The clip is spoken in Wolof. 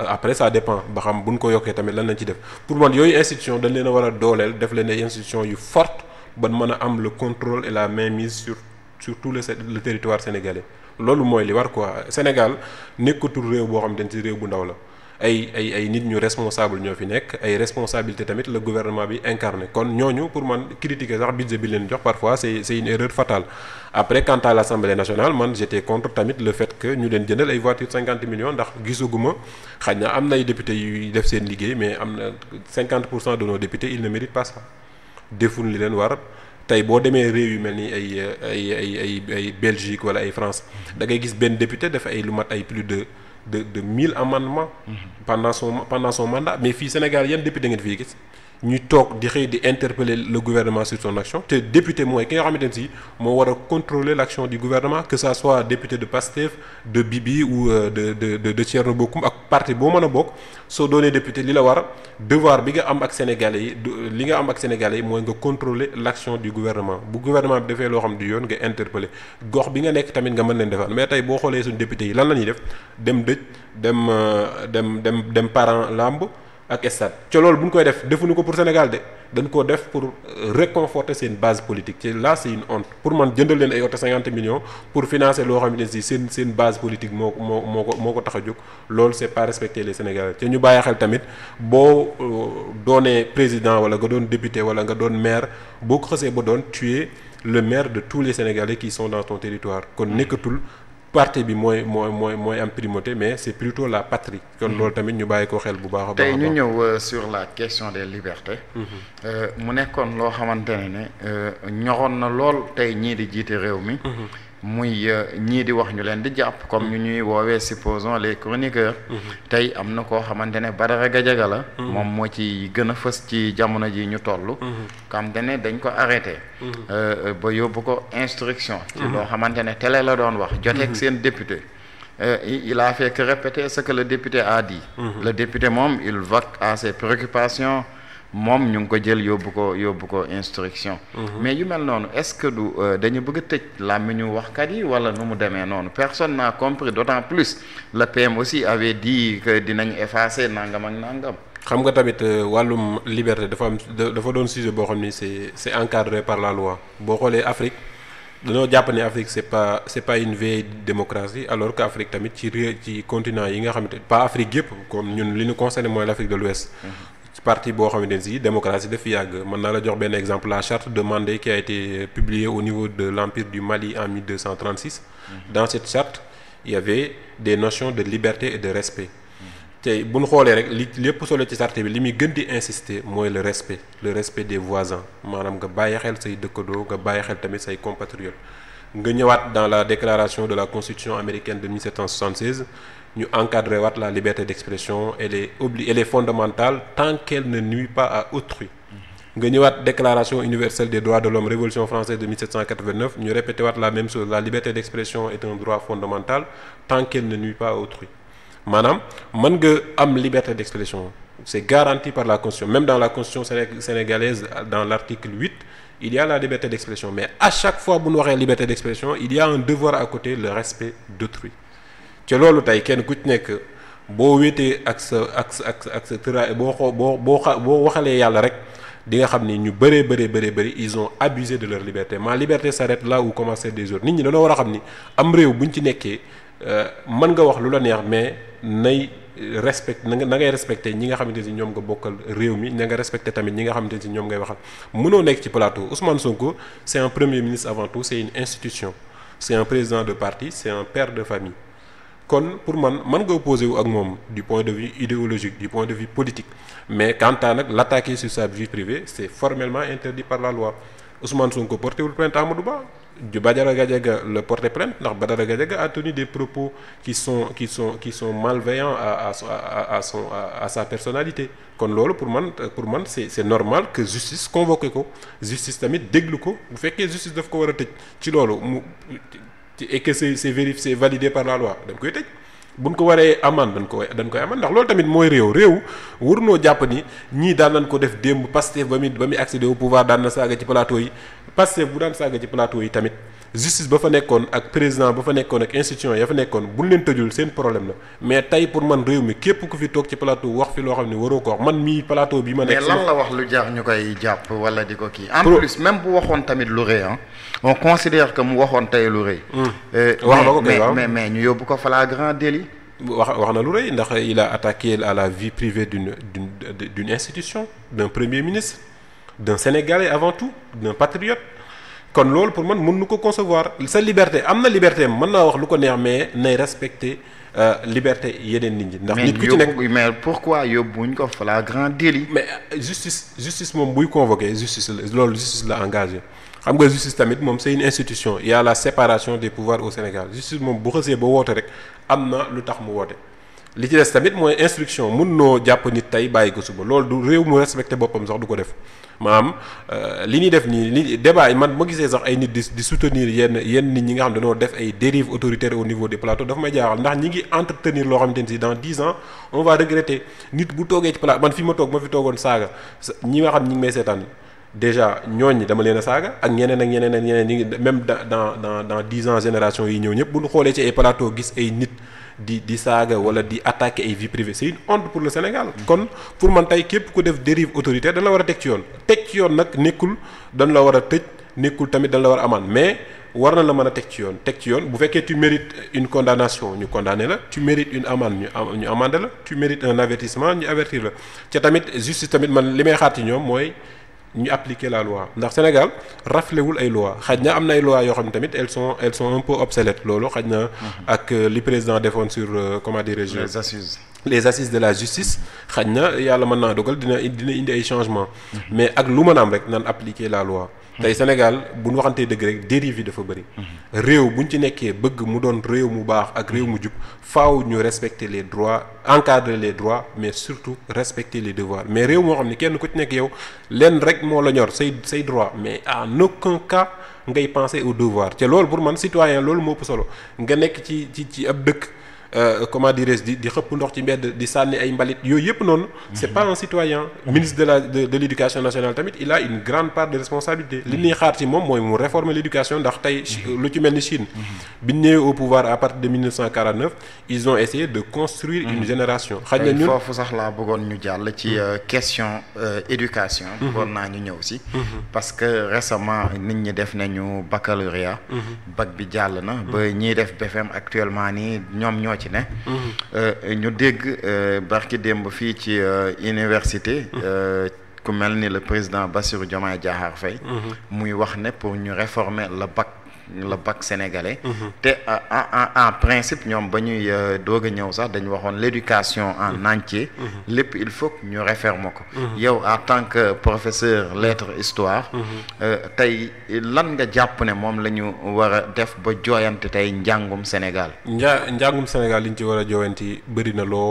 après ça dépend ba xam buñ ko yokkee tamit lan lañ ci def pour man yooyu institution dañ leen a war a dooleel def leen ay institutions yu fortes ban mën a am le contrôle et la mainmise sur tout le territoire sénégalais loolu mooy li war quoi Sénégal nekkatul réew boo xam ne ci réew bu ndaw la ay nit ñu responsable ñoo fi nekk ay responsabilité tamit le gouvernement bi incarné kon ñooñu pour man critiquer sax budget bi leen jox parfois c'est une erreur fatale après quant à l'Assemblée nationale man j'étais contre tamit le fait que ñu leen jëndal ay voitures 50 millions ndax gisaguma xaj na am na ay députés yuy def seen liggéey mais am na 50% de nos députés ils ne méritent pas ça defuñ li leen war tey boo demee réew yu mel ni ay Belgique wala ay France da ngay gis benn député def ay lu mat ay plus de 1000 amendements pendant son mandat mais fii Sénégal yan député ngeen fii gis ñuy toog di xëy di interpeller le gouvernement sur son action te député mooy ki nga xamante ne si moo war a contrôler l'action du gouvernement que ça soit député de Pastef de Bibi ou de Thierno Bocoum ak parti boo mën a bokk soo doonee député li la war devoir bi nga am ak sénégalais yi li nga am ak sénégalais yi mooy nga contrôler l'action du gouvernement bu gouvernement bi defee loo xam du yoon nga interpeller gox bi nga nekk tamit nga mën leen defal mais tey boo xoolee suñu député yi lan la ñuy def dem dëj dem parent lamb ak stade ca loolu bu ñu koy def defuñu ko pour Sénégal de dañ koo def pour réconforter seen base politique ci là c'est une honte pour man jëndal leen ay oto 50 millions pour financer loo xam ne si seen base politique moo ko tax a jóg loolu c'est pas respecter les Sénégalais te ñu bàyyi xel tamit boo doonee président wala nga doon député wala nga doon maire boo ko xasee ba doon tu es le maire de tous les Sénégalais qui sont dans ton territoire kon nekkatul parti bi mooy am primauté mais c'est plutôt la patrie kon loolu tamit ñu bàyyi ko xel bu baax a baax. tey ñu ñëw sur la question des libertés. mu nekkoon loo xamante ne ñoroon na lool tey ñii di jiite réew mi. muy ñii di wax ñu leen di jàpp comme ñu ñuy woowee supposons les chroniqueurs. tey am na koo xamante ne Badara Gadiaga la. moom moo ci gën a fës ci jamono ji ñu toll. xam te ne dañ ko arrêté. ba yóbbu ko instruction. ci loo xamante ne télé la doon wax joteeg seen député. Il a fait que répéter ce que le député a dit. Le député moom il vaque à ses préoccupations. moom ñu ngi ko jël yóbbu ko instruction. mais yu mel noonu est-ce que du dañu bëgg a tëj làmmiñu waxkat yi wala nu mu demee noonu personne n'a compris d'autant plus le PM aussi avait dit que dinañ effacer nangam ak nangam. xam nga tamit wàllum liberté dafa doon sujet boo xam ni c'est encadré par la loi boo xoolee Afrique dañoo jàpp ne Afrique c'est pas une vieille démocratie alors que Afrique tamit ci continent yi nga xamante pas Afrique yëpp comme ñun li ñu concerné mooy l'Afrique de l'Ouest parti boo xamante ne si démocratie daf fi yàgg mën naa la jox benn exemple la charte de Mandé qui a été publiée au niveau de l'Empire du Mali en 1236 dans cette charte il y avait des notions de liberté et de respect tey bu ñu xoolee rek lépp solo ci charte bi li muy gën di insister mooy le respect des voisins maanaam nga bàyyi xel say dëkkandoo nga bàyyi xel tamit say compatriotes nga ñëwaat dans la déclaration de la Constitution américaine de 1776 ñu encadré waat la liberté d'expression elle est fondamentale tant qu'elle ne nuit pas à autrui nga ñëwaat déclaration universelle des droits de l'homme révolution française de 1789 ñu répété waat la même chose la liberté d'expression est un droit fondamental tant qu'elle ne nuit pas à autrui maanaam mën nga am liberté d'expression c'est garanti par la Constitution même dans la Constitution sénégalaise dans l'article 8 il y a la liberté d'expression mais à chaque fois bu ñu waxee liberté d'expression il y a un devoir à côté le respect d'autrui ci loolu tey kenn ku ci nekk boo wéetee ak sa tëraay boo waxalee yàlla rek di nga xam ni ñu bëree ils ont abusé de leur liberté ma liberté s'arrête là où commence celle des autres nit ñi dañoo war a xam ni am réew buñ ci nekkee mën nga wax lu la neex mais nay na ngay respecter ñi nga xamante ne ñoom nga bokkal réew mi na nga respecter tamit ñi nga xamante ne ñoom ngay waxal mënoo nekk ci plateau Ousmane Sonko c'est un premier ministre avant tout c'est une institution c'est un président de parti c'est un père de famille kon pour man nga opposé wu ak moom du point de vue idéologique du point de vue politique mais quant à nag l'attaquer sur sa vie privée c'est formellement interdit par la loi Ousmane Sonko porté wul plainte Amadou Ba Badara Gadiaga le porté plainte ndax Badara Gadiaga a tenu des propos qui sont malveillants à sa personnalité kon loolu pour man c'est normal que justice convoqué ko justice tamit déglu ko bu fekkee justice daf ko war a tëj ci loolu mu et que c'est vérifié c'est validé par la loi dañ koy tëj buñ ko waree amende dañ koy amende ndax loolu tamit mooy réew warunoo jàpp ni ñii daan nañ ko def démb Pastef ba muy accéder au pouvoir daan na saaga ci plateau yi Pastef bu daan saaga ci plateau yi tamit justice ba fa nekkoon ak président ba fa nekkoon ak institution ya fa nekkoon buñ leen tëjul seen problème la mais tey pour man réew mi képp ku fi toog ci plateau wax fi loo xam ne waroo ko wax man mii plateau bi ma nekk. mais lan la wax lu jar ñu koy jàpp wala di ko kii. en plus même bu waxoon tamit lu rëy on considère que mu waxoon tey lu rëy. wax na ko kay waaw mais ñu yóbbu ko flagrant délit. wax na lu rëy ndax il a attaqué à la vie privée d'une institution d'un premier ministre d'un Sénégalais avant tout d'un patriote kon loolu pour man mën nu ko concevoir sa liberté am na liberté am mën naa wax lu ko neex mais nay respecter liberté yeneen nit ñi. ndax nit ku ci nekk mais pourquoi yóbbuñ ko flagrant délit. mais justice moom buy convoqué justice la loolu justice la engagé xam nga justice tamit moom c'est une institution il y a la séparation des pouvoirs au Sénégal justice moom bu xësee ba woote rek am na lu tax mu woote. li ci des tamit mooy instruction mun noo jàpp nit tey bàyyi ko suba loolu du réew mu respecté boppam sax du ko def maanaam li ñuy def nii li débat yi man ma gisee sax ay nit di soutenir yenn nit ñi nga xam dañoo def ay dérives autoritaires au niveau des plateaux dafa may jaaxal ndax ñi ngi entretenir loo xamante ni si dans 10 ans on va regretter nit bu toogee ci plateau man fi ma toog ma fi toogoon saaga ñi nga xam ñi ngi may seetaan déjà ñooñu dama leen a saaga ak ñeneen ñi ngi même dans 10 ans génération yi ñëw ñëpp bu ñu xoolee ci ay plateau gis ay nit di saaga wala di attaquer ay vie privée c'est une honte pour le Sénégal kon pour man tey képp ku def dérive autoritaire dañ la war a teg ci yoon nag nekkul dañ la war a tëj nekkul tamit dañ la war a amende mais war na la mën a teg ci yoon bu fekkee tu mérites une condamnation ñu condamné la tu mérites une amende ñu amende la tu mérites un avertissement ñu avertir la ca tamit justice tamit man li may xaar ci ñoom mooy ñu appliquer la loi ndax Sénégal raflewul ay loi xaj na am na ay loi yoo xam ne tamit elles sont un peu obsolètes loolu xaj na ak li président defoon sur comment dirais-je les assises de la justice xaj na yàlla mën naa dogal dina indi ay changements mais ak lu mën a am rek naan appliquer la loi tey Sénégal bu ñu waxantee dëgg rek dérive yi dafa bëri réew buñ ci nekkee bëgg mu doon réew mu baax ak réew mu jub faaw ñu respecter les droits encadrer les droits mais surtout respecter les devoirs mais réew moo xam ne kenn ku ci nekk yow lenn rek moo la ñor say droits mais en aucun cas ngay penser au devoir te loolu pour man citoyen loolu moo ëpp solo nga nekk ci ab dëkk comment dirais-je di xëpp ndox ci mbedd di sànni ay mbalit yooyu yëpp noonu c'est pas un citoyen ministre de l'éducation nationale tamit il a une grande part de responsabilité li ñuy xaar ci moom mooy mu réformer l'éducation ndax tey lu ci mel ni Chine bi ñu ñëwee au pouvoir à partir de 1949 ils ont essayé de construire une génération xaj na ñun foofu sax laa bëggoon ñu jàll ci question éducation bëggoon naa ñu ñëw si parce que récemment nit ñi def nañu baccalauréat bac bi jàll na ba ñiy def BFM actuellement nii ñoom ñoo ci ne ñu dégg barki démb fii ci université ku mel ni le président Bassirou Diomaye Diakhar Faye muy wax ne pour ñu réformer le bac sénégalais te en principe ñoom ba ñuy doog a ñëw sax dañu waxoon l'éducation en entier lépp il faut que ñu réformer ko yow en tant que professeur lettres histoire tey lan nga jàpp ne moom la ñu war a def ba jooyante tey njàngum Sénégal njàngum Sénégal li ñu ci war a jooyanti bëri na loo